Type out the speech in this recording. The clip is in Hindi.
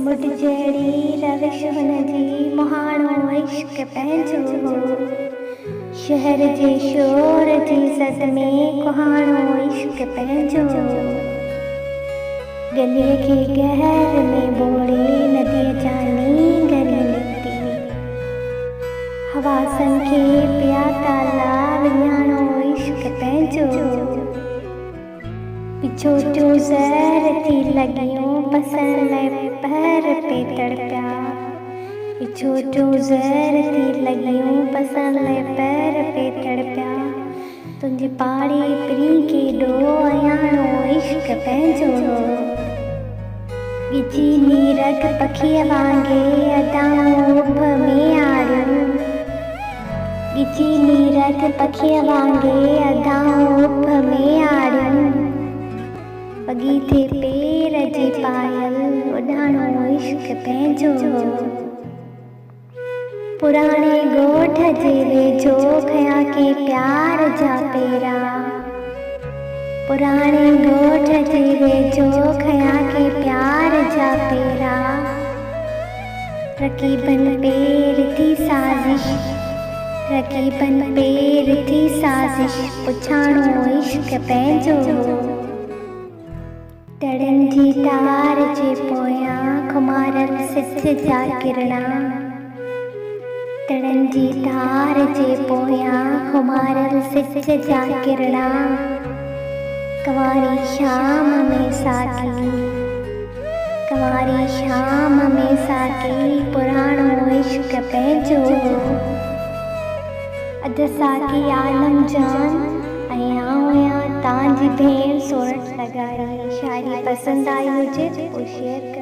समुंड जहिड़ी रविश हुनजी मुहाणो इश्क पंहिंजो हो। शहर जे शोर जी सद में कुहाणो इश्क पंहिंजो। गलीअ खे गहर में बोड़े नदीअ जा नींगर निकिती। हवासन खे पिया ताला विञाणो इश्क पंहिंजो। पिछोटियूं ज़हर थी लॻियूं पसण लाइ पैर पे तड़पिया। पिछोटियूं ज़हर थी लॻियूं पसण लाइ पैर पे तड़पिया। तुंहिंजी पाड़ी पिरी केॾो अयाणो इश्क पंहिंजो। ॻिची नीरग पखीअ वांगुरु अदाऊं उभ में आड़ियूं। ॻिची नीरग पखीअ वांगुरु अदाऊं उभ में आड़ियूं। वॻी थे पेर जी पायल उॾाणो इश्क पंहिंजो। पुराणे ॻोठ जे वेझो खयां के प्यार जा पेरा। पुराणे ॻोठ जे वेझो खयां के प्यार जा पेरा। रकीबन पेर थी साज़िश। रकीबन पेर थी साज़िश पुछाणो इश्क पंहिंजो। तड़न जी तार जे पोयां खुमारल सिथ जा किरणा। तड़न जी तार जे पोयां खुमारल सिथ जा किरणा। कंवारी शाम में साकी। कंवारी शाम में साकी पुराणो इश्क पंहिंजो। अध साकी आलम जान तव्हांजी भेण सोरठ लगारी। शायरी पसंदि आई हुजे तो शेयर कर।